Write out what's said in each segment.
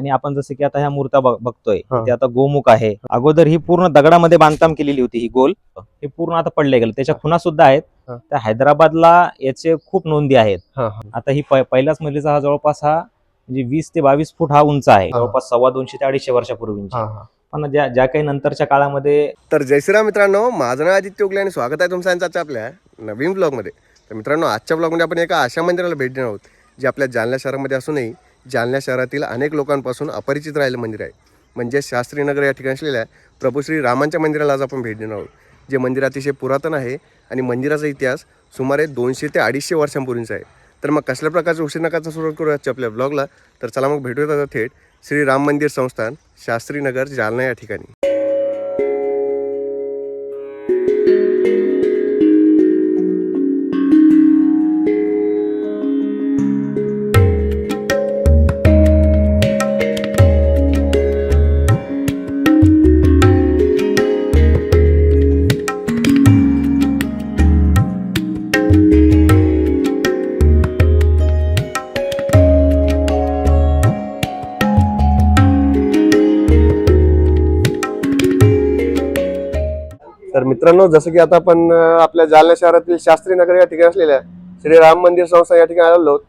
आणि आपण जसं की आता ह्या मूर्त्या बघतोय हा. ते आता गोमुख आहे. अगोदर ही पूर्ण दगडामध्ये बांधकाम केलेली होती ही गोल. हे पूर्ण आता पडले गेलं. त्याच्या खुणा सुद्धा आहेत. हा. त्या हैदराबादला याचे खूप नोंदी आहेत. हा. आता ही पहिल्याच मजलीचा हा जवळपास हा म्हणजे 20 ते 22 फूट हा उंच आहे. हा. जवळपास 250 ते 250 वर्षापूर्वीची. हा. पण ज्या काही नंतरच्या काळामध्ये. तर जय श्रीराम मित्रांनो, माझं नाव आदित्य उगले आणि स्वागत आहे तुमचं आजच्या आपल्या नवीन ब्लॉगमध्ये. तर मित्रांनो, आजच्या ब्लॉगमध्ये आपण एका अशा मंदिराला भेट देणार आहोत जे आपल्या जालना शहरामध्ये असूनही जालना शहरातील अनेक लोकांपासून अपरिचित राहिलं मंदिर आहे. म्हणजे शास्त्रीनगर या ठिकाणी असलेल्या प्रभू श्री रामांच्या मंदिराला आज आपण भेट देणार आहोत. जे मंदिर अतिशय पुरातन आहे आणि मंदिराचा इतिहास सुमारे 200 ते 250 वर्षांपूर्वीचा आहे. तर मग कसल्या प्रकारचं उशीर नकाचा सुरुवात करूया आजच्या आपल्या ब्लॉगला. तर चला मग भेटूयात आता थेट श्री राम मंदिर संस्थान शास्त्रीनगर जालना या ठिकाणी. तर मित्रांनो, जसं की आता आपण आपल्या जालना शहरातील शास्त्रीनगर या ठिकाणी असलेल्या श्री राम मंदिर संस्था या ठिकाणी आलेलो आहोत.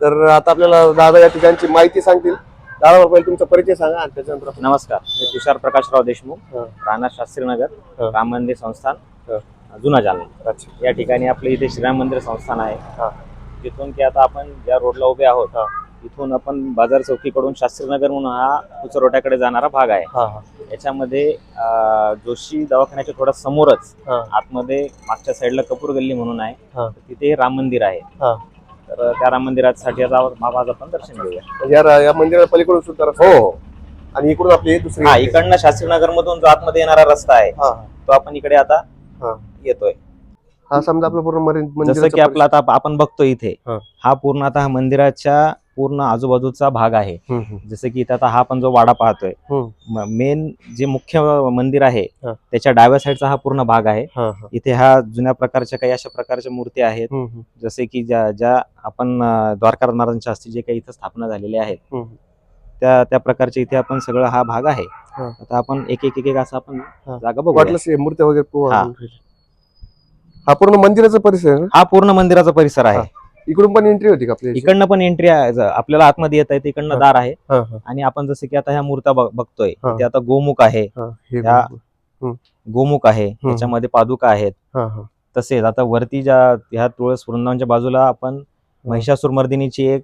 तर आता आपल्याला दादा या ठिकाणची माहिती सांगतील. दादा, पहिले तुमचा परिचय सांगा आणि त्याच्यानंतर नमस्कार, मी तुषार प्रकाशराव देशमुख, हा. राहणार शास्त्रीनगर, हा. राम मंदिर संस्थान, हा. जुना जालना. अच्छा. या ठिकाणी आपलं इथे श्रीराम मंदिर संस्थान आहे. हा. जिथून की आता आपण ज्या रोडला उभे आहोत, हा. इथून आपण बाजार चौकीकडून शास्त्रीनगर म्हणून हा उचरोट्याकडे जाणारा भाग आहे. हा. याच्यामध्ये जोशी दवाखान्याच्या थोडा समोरच हा. आतमध्ये मागच्या साईडला कपूर गल्ली म्हणून आहे. हा. तिथे राम मंदिर आहे. हा. तर त्या राम मंदिरासाठी आता आज आपण दर्शन घेऊया. म्हणजे या मंदिराला पलीकडून सुद्धा रस्ता आहे? हो. आणि इकडून आपली दुसरी हा, इकडनं शास्त्रीनगर मधून जो आतमध्ये येणारा रस्ता आहे, हा. तो आपण इकडे आता हा. येतोय. हा, समजा आपलं पूर्ण मंदिर जसं की आपला आता आपण बघतो इथे, हा. हा पूर्ण आता हा मंदिराच्या पूर्ण आजूबाजूचा भाग आहे. जसं की इथे आता हा आपण जो वाडा पाहतोय, मेन जे मुख्य मंदिर आहे हा. त्याच्या डाव्या साईडचा हा पूर्ण भाग आहे. हा. इथे ह्या जुन्या प्रकारच्या काही अशा प्रकारच्या मूर्ती आहेत, जसे की ज्या आपण द्वारकानाथ महाराजांच्या हस्ते जे काही इथं स्थापना झालेल्या आहेत, त्या प्रकारचे इथे आपण सगळं हा भाग आहे. आता आपण एक एक असं आपण जागा बघू. मूर्त्या वगैरे हा पूर्ण मंदिराचा परिसर आहे. हा पूर्ण मंदिराचा परिसर आहे. इकडून पण एंट्री होती का आपल्या? इकडनं पण एंट्री आहे, आपल्याला आतमध्ये येता येते. इकडनं दार आहे. आणि आपण जसं की आता ह्या मूर्त्या बघतोय, ते आता गोमुख आहे. गोमुख आहे, त्याच्यामध्ये पादुका आहेत. तसेच आता वरती ह्या तुळस वृंदावनच्या बाजूला आपण महिषासूर मर्दिनीची एक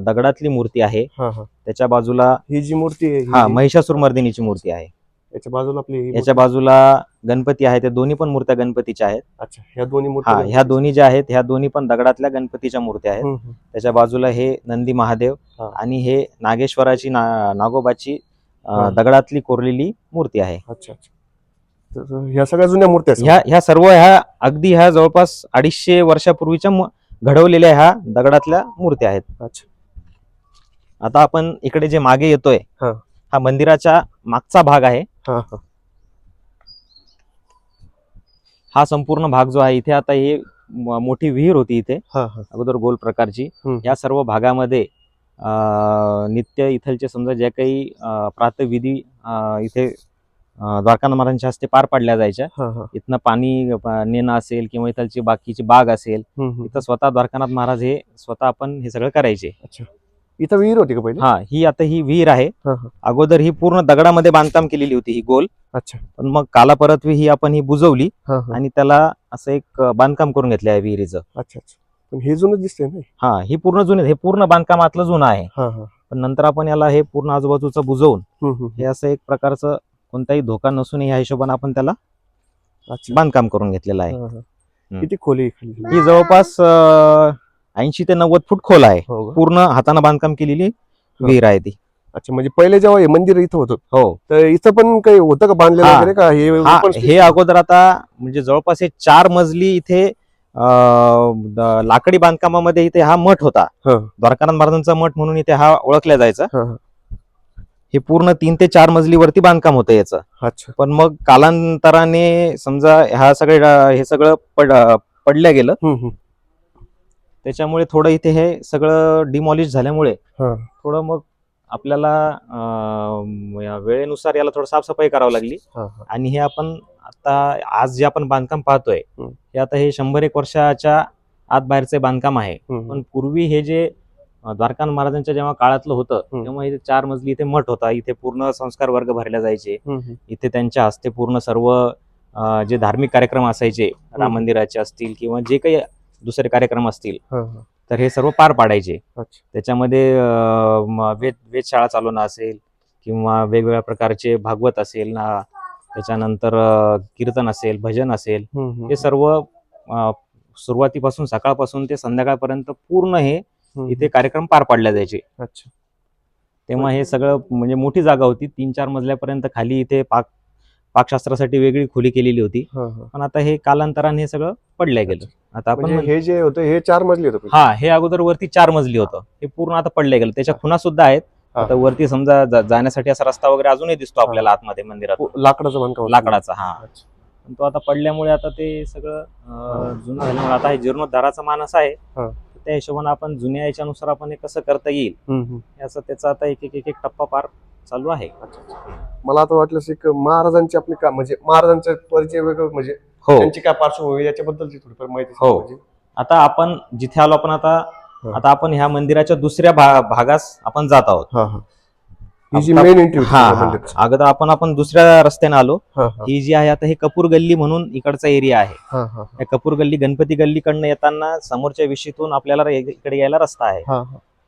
दगडातली मूर्ती आहे. त्याच्या बाजूला ही जी मूर्ती आहे, हा महिषासूर मर्दिनीची मूर्ती आहे. याच्या बाजूला गणपती आहे. त्या दोन्ही पण मूर्त्या गणपतीच्या आहेत. अच्छा, ह्या दोन्ही मूर्त्या? ह्या दोन्ही ज्या आहेत, ह्या दोन्ही पण दगडातल्या गणपतीच्या मूर्त्या आहेत. त्याच्या बाजूला हे नंदी महादेव आणि हे नागेश्वराची नागोबाची दगडातली कोरलेली मूर्ती आहे. अच्छा. ह्या सगळ्या जुन्या मूर्त्या, ह्या सर्व अगदी ह्या जवळपास 250 वर्षापूर्वीच्या घडवलेल्या ह्या दगडातल्या मूर्त्या आहेत. अच्छा. आता आपण इकडे जे मागे येतोय, हा मंदिराच्या मागचा भाग आहे. हा संपूर्ण भाग जो आहे, इथे आता ही मोठी विहीर होती इथे अगोदर गोल प्रकारची. या सर्व भागामध्ये नित्य इथलचे समजा ज्या काही प्रातःविधी इथे द्वारकानाथ महाराजांच्या हस्ते पार पाडल्या जायच्या. इथनं पाणी नेणं असेल किंवा इथलची बाकीची बाग असेल, इथं स्वतः द्वारकानाथ महाराज हे स्वतः आपण हे सगळं करायचे. इथं विहीर होती का पहिले? हा, ही विहीर आहे. अगोदर ही पूर्ण दगडामध्ये बांधकाम केलेली होती ही गोल. अच्छा. पण मग कालापरत्वे ही आपण ही बुजवली आणि त्याला असं एक बांधकाम करून घेतलं आहे विहिरीचं. अच्छा. पण हे जुनं दिसतंय ना? हा, ही पूर्ण जुने, हे पूर्ण बांधकाम आतलं जुनं आहे. पण नंतर आपण याला हे पूर्ण आजूबाजूचं बुजवून हे असं एक प्रकारचं कोणताही धोका नसून ह्या हिशोबाने आपण त्याला बांधकाम करून घेतलेलं आहे. किती खोली? ही जवळपास 80 ते 90 फूट खोल आहे. पूर्ण हाताने बांधकाम केलेली विहीर आहे ती. अच्छा, म्हणजे पहिले जेव्हा हे मंदिर इथं होतं, हो, तर इथं पण काही होतं का बांधलेलं वगैरे का? हे अगोदर आता म्हणजे जवळपास हे 4 मजली इथे लाकडी बांधकामामध्ये इथे हा मठ होता. द्वारकानाथ महाराजांचा मठ म्हणून इथे हा ओळखला जायचा. हे पूर्ण 3 ते 4 मजलीवरती बांधकाम होतं याचं. अच्छा. पण मग कालांतराने समजा हे सगळं पडलं गेलं. त्याच्यामुळे थोडं इथे हे सगळं डिमॉलिश झाल्यामुळे थोडं मग आपल्याला वेळेनुसार याला थोडं साफसफाई करावी लागली. आणि हे आपण आता आज जे आपण बांधकाम पाहतोय हे आता हे 100-1 वर्षाच्या आत बाहेरचे बांधकाम आहे. पण पूर्वी हे जे द्वारकानाथ महाराजांच्या जेव्हा काळातलं होतं तेव्हा इथे 4 मजली इथे मठ होता. इथे पूर्ण संस्कार वर्ग भरले जायचे. इथे त्यांच्या हस्ते पूर्ण सर्व जे धार्मिक कार्यक्रम असायचे, राम मंदिराचे असतील किंवा जे काही दुसरे कार्यक्रम असतील तर हे सर्व पार पाडायचे. त्याच्यामध्ये वेधशाळा चालवणं असेल किंवा वेगवेगळ्या प्रकारचे भागवत असेल ना, त्याच्यानंतर कीर्तन असेल, भजन असेल, हे सर्व सुरुवातीपासून सकाळपासून ते संध्याकाळपर्यंत पूर्ण हे इथे कार्यक्रम पार पाडले जायचे. तेव्हा हे सगळं म्हणजे मोठी जागा होती. 3-4 मजल्यापर्यंत खाली इथे पाकशास्त्रासाठी वेगळी खोली केलेली होती. पण आता हे कालांतराने हे सगळं पडलं गेलं. आता आपण हे जे होतं हे 4 मजली होतं. हा, हे अगोदर वरती 4 मजली होतं. हे पूर्ण आता पडलं गेलं. त्याच्या खुणा सुद्धा आहेत. आता वरती समजा जाण्यासाठी असा रस्ता वगैरे अजूनही दिसतो आपल्याला आतमध्ये मंदिरात. लाकडाचा बांधकाम, लाकडाचा. हा, पण तो आता पडल्यामुळे आता ते सगळं जुनं झाल्यामुळे आता हे जीर्णोद्धाराचा मान असा आहे. त्या हिशोबाने आपण जुन्या याच्यानुसार आपण हे कसं करता येईल याचा त्याचा आता एक टप्पा पार चालू आहे. मला आता वाटलं की महाराजांची आपली का म्हणजे महाराजांचा परिचय वेगळं म्हणजे त्यांची काय पार्श्वभूमी याच्याबद्दलची थोडीफार माहिती. हो, आता आपण जिथे आलो आपण आता आपण ह्या मंदिराच्या दुसऱ्या भागास आपण जात आहोत. ही जी मेन एंट्री अगोदर आपण दुसऱ्या रस्त्याने आलो. ही जी आहे आता हे कपूर गल्ली म्हणून इकडचा एरिया आहे. या कपूर गल्ली गणपती गल्लीकडनं येताना समोरच्या विशीतून आपल्याला इकडे यायला रस्ता आहे.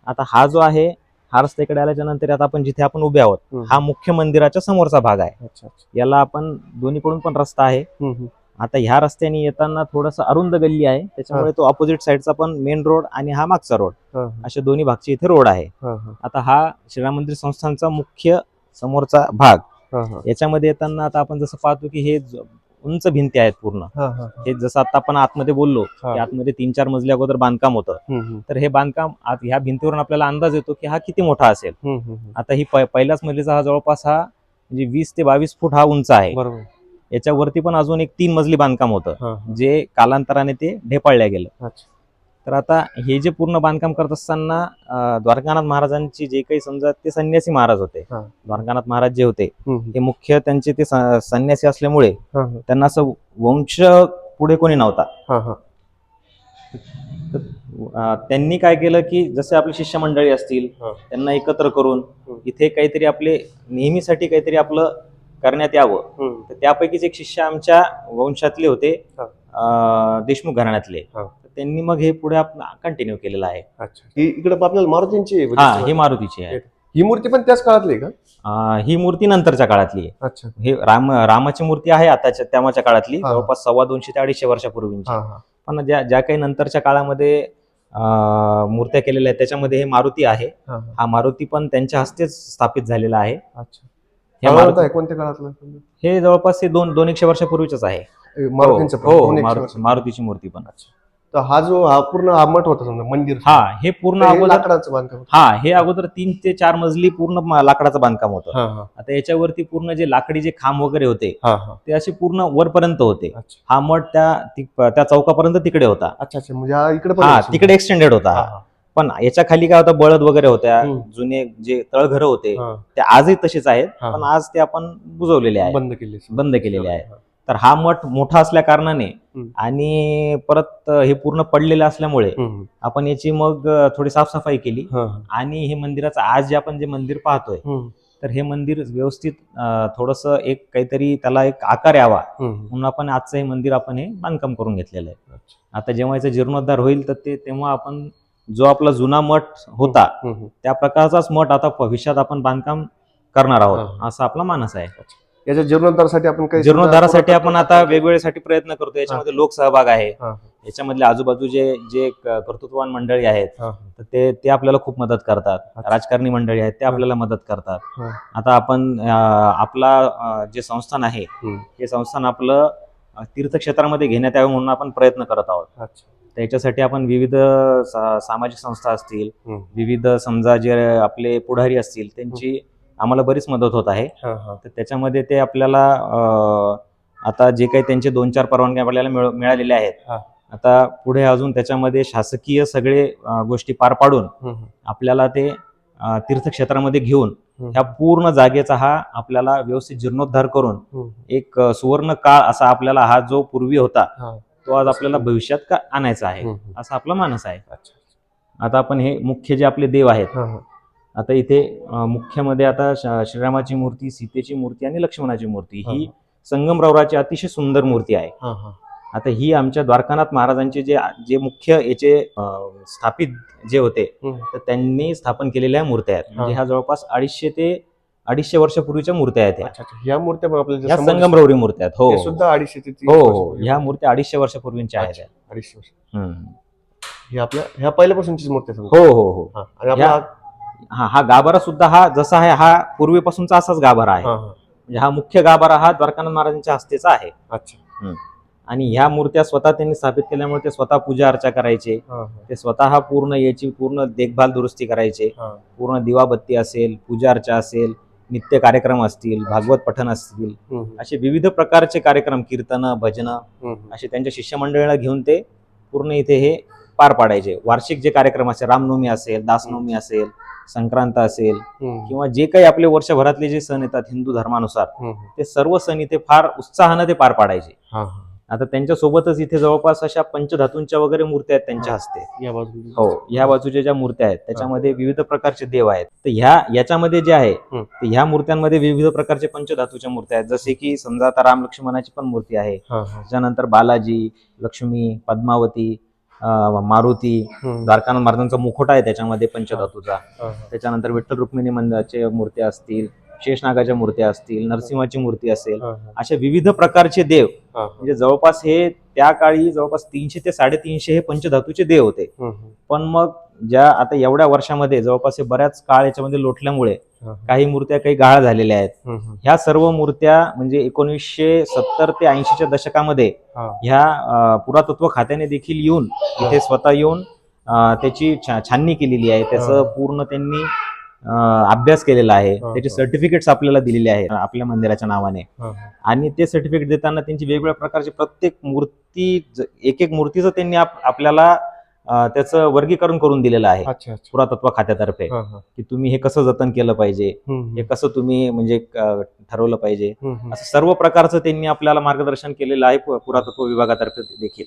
आता हा जो आहे हा रस्ता इकडे आल्याच्या नंतर आता आपण जिथे आपण उभे आहोत हा मुख्य मंदिराच्या समोरचा भाग आहे. याला आपण दोन्हीकडून पण रस्ता आहे. आता ह्या रस्त्याने येताना थोडस अरुंद गल्ली आहे, त्याच्यामुळे तो ऑपोजिट साईडचा पण मेन रोड आणि हा मागचा रोड असे दोन्ही भागचे इथे रोड आहे. आता हा श्रीराम मंदिर संस्थानचा मुख्य समोरचा भाग. याच्यामध्ये येताना आता आपण जसं पाहतो की हे उंच भिंती आहेत पूर्ण. हे जसं आता आपण आतमध्ये बोललो की आतमध्ये 3-4 मजली अगोदर बांधकाम होतं, तर हे बांधकाम ह्या भिंतीवरून आपल्याला अंदाज येतो की हा किती मोठा असेल. आता ही पहिल्याच मजलीचा हा जवळपास हा म्हणजे 20 ते 22 फूट हा उंच आहे. याच्यावरती पण अजून एक 3 मजली बांधकाम होतं जे कालांतराने ते ढेपाळल्या गेलं. तर आता हे जे पूर्ण बांधकाम करत असताना द्वारकानाथ महाराजांची जे काही समजा ते संन्यासी महाराज होते. द्वारकानाथ महाराज जे होते ते मुख्य त्यांचे ते संन्यासी असल्यामुळे त्यांना असं वंश पुढे कोणी नव्हता. त्यांनी काय केलं की जसे आपली शिष्यमंडळी असतील त्यांना एकत्र करून इथे काहीतरी आपले नेहमीसाठी काहीतरी आपलं करण्यात यावं. तर त्यापैकीच एक शिष्य आमच्या वंशातले होते, देशमुख घराण्यातले. त्यांनी मग हे पुढे कंटिन्यू केलेलं आहे. इकडे आपल्याला मारुतींची ही मारुतीची आहे. ही मूर्ती पण त्याच काळातली आहे का? ही मूर्ती नंतरच्या काळातली आहे. हे रामाची मूर्ती आहे आताच्या तेव्हाच्या काळातली, जवळपास 250 ते 250 वर्षापूर्वीची. पण ज्या काही नंतरच्या काळामध्ये मूर्त्या केलेल्या आहेत त्याच्यामध्ये हे मारुती आहे. हा मारुती पण त्यांच्या हस्तेच स्थापित झालेला आहे. कोणत्या काळातलं? हे जवळपास 200 वर्षापूर्वीच आहे मारुतीची मूर्ती पण. तर हा पूर्ण मठ होता समजा मंदिर, हे पूर्ण लाकडाचं बांधकाम. हे अगोदर 3 ते 4 मजली पूर्ण लाकडाचं बांधकाम होतं. आता याच्यावरती पूर्ण जे लाकडी जे खांब वगैरे होते ते असे पूर्ण वरपर्यंत होते. हा मठ त्या चौकापर्यंत तिकडे होता. म्हणजे तिकडे एक्सटेंडेड होता. पण याच्या खाली काय होतं, बळद वगैरे होत्या, जुने जे तळघरं होते ते आजही तसेच आहेत, पण आज ते आपण बुजवलेले आहे, बंद केलेले आहे. तर हा मठ मोठा असल्या कारणाने आणि परत हे पूर्ण पडलेलं असल्यामुळे आपण याची मग थोडी साफसफाई केली. आणि हे मंदिराचं आज जे आपण जे मंदिर पाहतोय तर हे मंदिर व्यवस्थित थोडस एक काहीतरी त्याला एक आकार यावा म्हणून आपण आजचं हे मंदिर आपण हे बांधकाम करून घेतलेलं आहे. आता जेव्हा याचा जीर्णोद्धार होईल तर तेव्हा आपण जो आपला जुना मठ होता त्या प्रकारचाच मठ आता भविष्यात आपण बांधकाम करणार आहोत असा आपला मानस आहे. याच्या जीर्णोद्धारासाठी आपण आता वेगवेगळ्यासाठी प्रयत्न करतो. याच्यामध्ये लोक सहभाग आहे, याच्यामधले आजूबाजूचे जे कर्तृत्ववान मंडळी आहेत तर ते आपल्याला खूप मदत करतात. राजकारणी मंडळी आहेत ते आपल्याला मदत करतात. आता आपण आपला जे संस्थान आहे हे संस्थान आपलं तीर्थक्षेत्रामध्ये घेण्यात यावं म्हणून आपण प्रयत्न करत आहोत. त्याच्यासाठी आपण विविध सामाजिक संस्था असतील, विविध समजा जे आपले पुढारी असतील त्यांची आम्हाला बरीच मदत होत आहे. तर त्याच्यामध्ये ते आपल्याला आता जे काही त्यांचे 2-4 परवानग्या आपल्याला मिळालेल्या आहेत. आता पुढे अजून त्याच्यामध्ये शासकीय सगळे गोष्टी पार पाडून आपल्याला ते तीर्थक्षेत्रामध्ये घेऊन ह्या पूर्ण जागेचा हा आपल्याला व्यवस्थित जीर्णोद्धार करून एक सुवर्ण काळ असा आपल्याला हा जो पूर्वी होता तो आज आपल्याला भविष्यात का आणायचा आहे असा आपला मानस आहे. आता आपण हे मुख्य जे आपले देव आहेत, आता इथे मुख्यमध्ये आता श्रीरामाची मूर्ती, सीतेची मूर्ती आणि लक्ष्मणाची मूर्ती ही संगमरवराची अतिशय सुंदर मूर्ती आहे. आता ही आमच्या द्वारकानाथ महाराजांचे जे मुख्य याचे स्थापित जे होते तर त्यांनी स्थापन केलेल्या मूर्त्या आहेत. म्हणजे ह्या जवळपास 250 ते 250 वर्षापूर्वीच्या मूर्त्या आहेत. ह्या मूर्त्या ह्या संगमरवरी मूर्त्या आहेत. हो सुद्धा 250 ते 300 हो, ह्या मूर्त्या 250 वर्षापूर्वीच्या आहेत. 250 वर्ष. ही आपल्या ह्या पहिल्यापासूनचीच मूर्ती आहे. हो हो हो. आणि हा गाभारा सुद्धा हा जसा आहे हा पूर्वीपासूनचा असाच गाभारा आहे. म्हणजे हा मुख्य गाभारा हा द्वारकानाथ महाराजांच्या हस्तेचा आहे. अच्छा. आणि ह्या मूर्त्या स्वतः त्यांनी स्थापित केल्यामुळे ते स्वतः पूजा अर्चा करायचे. ते स्वतः पूर्ण याची पूर्ण देखभाल दुरुस्ती करायचे. पूर्ण दिवाबत्ती असेल, पूजा अर्चा असेल, नित्य कार्यक्रम असतील, भागवत पठण असतील, असे विविध प्रकारचे कार्यक्रम, कीर्तन, भजन असे त्यांच्या शिष्यमंडळीला घेऊन ते पूर्ण इथे हे पार पाडायचे. वार्षिक जे कार्यक्रम असेल, रामनवमी असेल, दासनवमी असेल, संक्रांत असेल किंवा जे काही आपले वर्षभरातले जे सण येतात हिंदू धर्मानुसार ते सर्व सण इथे फार उत्साहानं ते पार पाडायचे. आता त्यांच्या सोबतच इथे जवळपास अशा पंचधातूंच्या वगैरे मूर्त्या आहेत त्यांच्या हस्ते. हो, ह्या बाजूच्या ज्या मूर्त्या आहेत त्याच्यामध्ये विविध प्रकारचे देव आहेत. तर याच्यामध्ये जे आहे ह्या मूर्त्यांमध्ये विविध प्रकारचे पंचधातूच्या मूर्त्या आहेत. जसे की समजा आता राम लक्ष्मणाची पण मूर्ती आहे, त्याच्यानंतर बालाजी, लक्ष्मी, पद्मावती, मारुती, द्वारकानाथ महाराजांचा मुखोटा आहे त्याच्यामध्ये पंचधातूचा. त्याच्यानंतर विठ्ठल रुक्मिणी मंदिराच्या मूर्त्या असतील, शेषनागाच्या मूर्त्या असतील, नरसिंहाची मूर्ती असेल, अशा विविध प्रकारचे देव. म्हणजे जवळपास हे त्या काळी जवळपास 300 ते 350 हे पंचधातूचे देव होते. पण मग ज्या आता एवढ्या वर्षामध्ये जवळपास हे बऱ्याच काळ याच्यामध्ये लोटल्यामुळे काही मूर्त्या काही गाळ झालेल्या आहेत. ह्या सर्व मूर्त्या म्हणजे 1970 ते 80च्या दशकामध्ये ह्या पुरातत्व खात्याने देखील येऊन इथे स्वतः येऊन त्याची छाननी केलेली आहे. त्याचं पूर्ण त्यांनी अभ्यास केलेला आहे. त्याचे सर्टिफिकेट्स आपल्याला दिलेले आहेत आपल्या मंदिराच्या नावाने. आणि ते सर्टिफिकेट देताना त्यांची वेगवेगळ्या प्रकारची प्रत्येक मूर्ती, एक एक मूर्तीचं त्यांनी आपल्याला त्याचं वर्गीकरण करून दिलेलं आहे पुरातत्व खात्यातर्फे, की तुम्ही हे कसं जतन केलं पाहिजे, हे कसं तुम्ही म्हणजे ठरवलं पाहिजे, असं सर्व प्रकारचं त्यांनी आपल्याला मार्गदर्शन केलेलं आहे पुरातत्व विभागातर्फे देखील.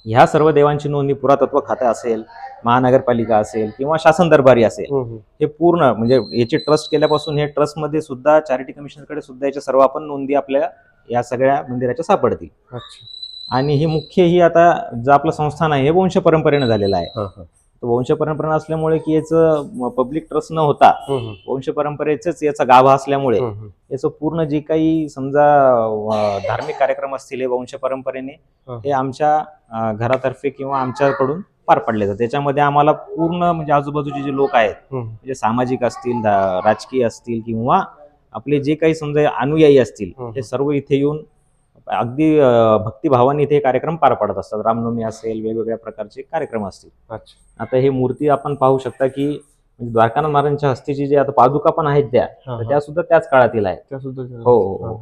ह्या सर्व देवांची नोंदणी पुरातत्व खातं असेल, महानगरपालिका असेल किंवा शासन दरबारी असेल, हे पूर्ण म्हणजे याची ट्रस्ट केल्यापासून हे ट्रस्टमध्ये सुद्धा चॅरिटी कमिशनरकडे सुद्धा याच्या सर्व आपण नोंदी आपल्या या सगळ्या मंदिराच्या सापडतील. आणि ही मुख्य ही आता जे आपलं संस्थान आहे हे वंश परंपरेनं झालेलं आहे. वंश परंपरा असल्यामुळे की याचं पब्लिक ट्रस्ट न होता वंश परंपरेचंच याचा गाभा असल्यामुळे याचं पूर्ण जे काही समजा धार्मिक कार्यक्रम असतील हे वंश परंपरेने हे आमच्या घरातर्फे किंवा आमच्याकडून पार पडले जातात. त्याच्यामध्ये आम्हाला पूर्ण म्हणजे आजूबाजूचे जे लोक आहेत म्हणजे सामाजिक असतील, राजकीय असतील किंवा आपले जे काही समजा अनुयायी असतील हे सर्व इथे येऊन अगदी भक्तिभावाने इथे कार्यक्रम पार पाडत असतात. रामनवमी असेल, वेगवेगळ्या प्रकारचे कार्यक्रम असतील. आता हे मूर्ती आपण पाहू शकता की द्वारकानाथ महाराजांच्या हस्तीची जे आता पादुका पण आहेत त्या सुद्धा त्याच काळातील आहेत. हो हो,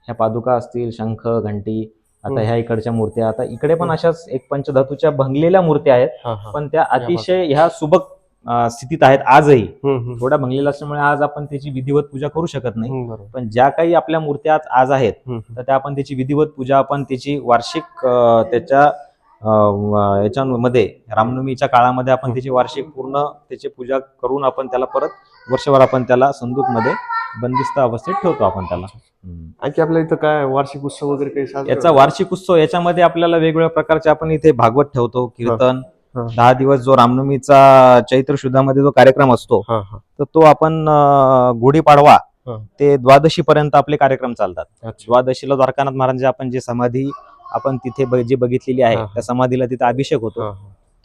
ह्या पादुका असतील, शंख, घंटी. आता ह्या इकडच्या मूर्त्या, आता इकडे पण अशाच एक पंचधातूच्या भंगलेल्या मूर्त्या आहेत, पण त्या अतिशय ह्या सुबक स्थितीत आहेत आजही. थोड्या भंगलेल्या असल्यामुळे आज आपण त्याची विधिवत पूजा करू शकत नाही. पण ज्या काही आपल्या मूर्त्या आज आहेत तर त्या आपण त्याची विधिवत पूजा, आपण त्याची वार्षिक त्याच्या याच्यामध्ये रामनवमीच्या काळामध्ये आपण त्याची वार्षिक पूर्ण त्याची पूजा करून आपण त्याला परत वर्षभर आपण त्याला संदूकमध्ये बंदिस्त अवस्थेत ठेवतो आपण त्याला. आणखी आपल्या इथं काय वार्षिक उत्सव वगैरे काही याचा वार्षिक उत्सव याच्यामध्ये आपल्याला वेगवेगळ्या प्रकारचे आपण इथे भागवत ठेवतो, कीर्तन. 10 दिवस जो रामनवमीचा चैत्र शुद्धामध्ये जो कार्यक्रम असतो तर तो आपण गुढीपाडवा ते द्वादशी पर्यंत आपले कार्यक्रम चालतात. द्वादशीला द्वारकानाथ महाराज आपण जे समाधी आपण तिथे जे बघितलेली आहे त्या समाधीला तिथे अभिषेक होतो.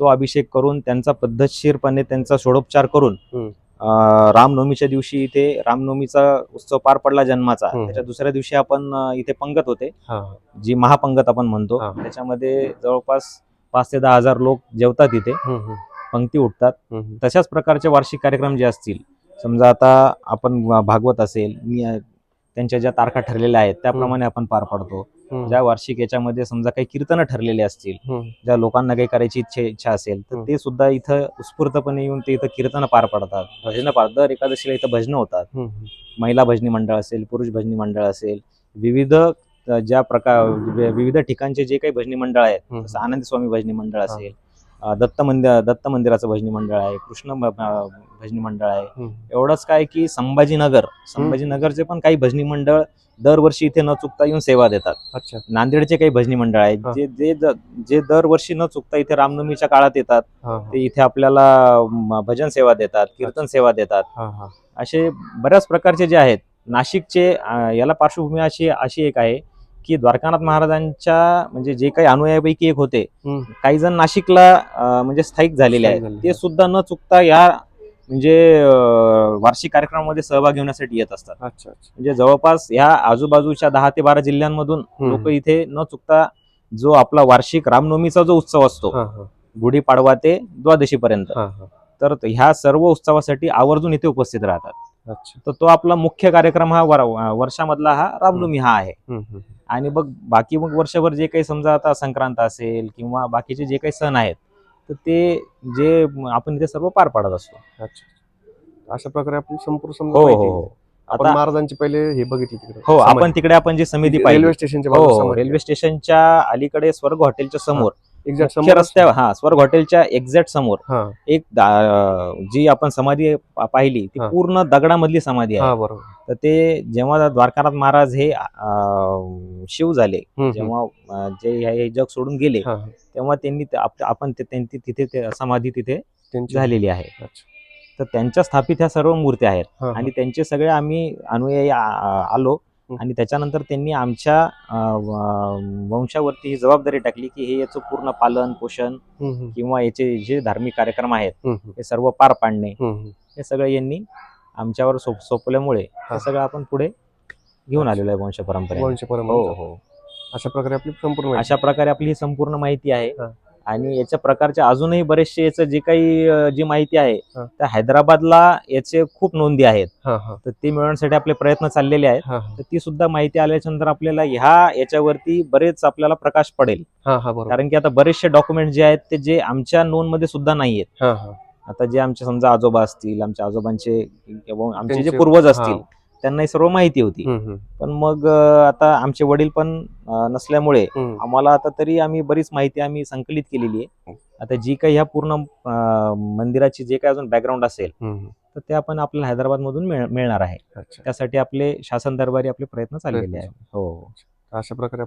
तो अभिषेक करून त्यांचा पद्धतशीरपणे त्यांचा षोडोपचार करून रामनवमीच्या दिवशी इथे रामनवमीचा उत्सव पार पडला जन्माचा. त्याच्या दुसऱ्या दिवशी आपण इथे पंगत होते, जी महापंगत आपण म्हणतो. त्याच्यामध्ये जवळपास 5 ते 10 हजार लोक जेवतात इथे, पंक्ती उठतात. तशाच प्रकारचे वार्षिक कार्यक्रम जे असतील, समजा आता आपण भागवत असेल, त्यांच्या ज्या तारखा ठरलेल्या आहेत त्याप्रमाणे आपण पार पाडतो. ज्या वार्षिक याच्यामध्ये समजा काही कीर्तन ठरलेले असतील, ज्या लोकांना काही करायची इच्छा असेल तर ते सुद्धा इथं उत्स्फूर्तपणे येऊन ते इथं कीर्तन पार पडतात, भजन दर एकादशीला इथं भजनं होतात. महिला भजनी मंडळ असेल, पुरुष भजनी मंडळ असेल, विविध ज्या प्रकार विविध ठिकाणचे जे काही भजनी मंडळ आहेत, जसं आनंद स्वामी भजनी मंडळ असेल, दत्त मंदिराचं भजनी मंडळ आहे, कृष्ण भजनी मंडळ आहे. एवढंच काय की संभाजीनगरचे पण काही भजनी मंडळ दरवर्षी इथे न चुकता येऊन सेवा देतात. अच्छा. नांदेडचे काही भजनी मंडळ आहेत जे दरवर्षी न चुकता इथे रामनवमीच्या काळात येतात. ते इथे आपल्याला भजन सेवा देतात, कीर्तन सेवा देतात. असे बऱ्याच प्रकारचे जे आहेत. नाशिकचे याला पार्श्वभूमी अशी एक आहे की द्वारकानाथ महाराजांच्या म्हणजे जे काही अनुयायीपैकी एक होते, काही जण नाशिकला म्हणजे स्थायिक झालेले आहेत. ते सुद्धा न चुकता या म्हणजे वार्षिक कार्यक्रमामध्ये सहभाग घेण्यासाठी येत असतात. म्हणजे जवळपास ह्या आजूबाजूच्या 10 ते 12 जिल्ह्यांमधून लोक इथे न चुकता जो आपला वार्षिक रामनवमीचा जो उत्सव असतो, गुढीपाडवा ते द्वादशी पर्यंत, तर ह्या सर्व उत्सवासाठी आवर्जून इथे उपस्थित राहतात. तर तो आपला मुख्य कार्यक्रम हा वर्षामधला हा रामनवमी हा आहे. आणि बाकी वर्षभर जे काही समजा आता संक्रांत असेल किंवा बाकीचे जे काही सण आहेत, तर ते जे आपण इथे सर्व पार पाडत असतो. अशा प्रकारे आपली संपूर्ण हो. आता महाराजांची पहिले हे बघितली तिकडे. हो, आपण तिकडे आपण जी समिती पाहिली रेल्वे स्टेशनच्या रेल्वे स्टेशनच्या अलीकडे स्वर्ग हॉटेलच्या समोर एक्झॅक्ट रस्त्यावर स्वर्ग हॉटेलच्या एक्झॅक्ट समोर एक जी आपण समाधी पाहिली ती पूर्ण दगडामधली समाधी आहे. तर ते जेव्हा द्वारकानाथ महाराज हे शिव झाले, जेव्हा जे हे जग सोडून गेले, तेव्हा त्यांनी आपण तिथे समाधी तिथे झालेली आहे. तर त्यांच्या स्थापित ह्या सर्व मूर्त्या आहेत आणि त्यांचे सगळे आम्ही अनुयायी आलो आणि त्याच्यानंतर त्यांनी आमच्या वंशावरती ही जबाबदारी टाकली की हे याचं पूर्ण पालन पोषण किंवा याचे जे धार्मिक कार्यक्रम आहेत हे सर्व पार पाडणे, हे सगळं यांनी आमच्यावर सोपवल्यामुळे हे सगळं आपण पुढे घेऊन आलेलो आहे वंश परंपरा. हो. अशा प्रकारे आपली ही संपूर्ण माहिती आहे. आणि याच्या प्रकारच्या अजूनही बरेचसे याचं जे काही जी माहिती आहे त्या हैदराबादला याचे खूप नोंदी आहेत. तर ती मिळवण्यासाठी आपले प्रयत्न चाललेले आहेत. तर ती सुद्धा माहिती आल्याच्या नंतर आपल्याला याच्यावरती बरेच आपल्याला प्रकाश पडेल. कारण की आता बरेचसे डॉक्युमेंट जे आहेत ते जे आमच्या नोंद मध्ये सुद्धा नाहीयेत. आता जे आमचे समजा आजोबा असतील, आमच्या आजोबांचे आमचे जे पूर्वज असतील त्यांना सर्व माहिती होती. पण मग आता आमचे वडील पण नसल्यामुळे आम्हाला आता तरी आम्ही बरीच माहिती आम्ही संकलित केलेली आहे. आता जी काही ह्या पूर्ण मंदिराची जे काही अजून बॅकग्राऊंड असेल तर ते आपण आपल्याला हैदराबाद मधून मिळणार आहे. त्यासाठी आपले शासन दरबारी आपले प्रयत्न चाललेले आहेत. हो, अशा प्रकारे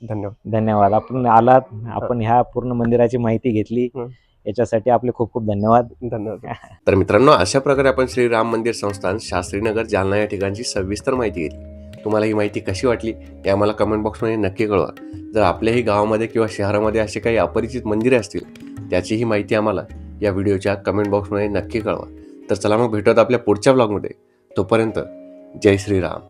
धन्यवाद. आपण आलात, आपण ह्या पूर्ण मंदिराची माहिती घेतली, याच्यासाठी आपले खूप खूप धन्यवाद. तर मित्रांनो, अशा प्रकारे आपण श्री राम मंदिर संस्थान शास्त्रीनगर जालना या ठिकाणची सविस्तर माहिती घेतली. तुम्हाला ही माहिती कशी वाटली हे आम्हाला कमेंट बॉक्समध्ये नक्की कळवा. जर आपल्याही गावामध्ये किंवा शहरामध्ये असे काही अपरिचित मंदिरे असतील त्याचीही माहिती आम्हाला या व्हिडिओच्या कमेंट बॉक्समध्ये नक्की कळवा. तर चला मग भेटूयात आपल्या पुढच्या ब्लॉगमध्ये. तोपर्यंत जय श्रीराम.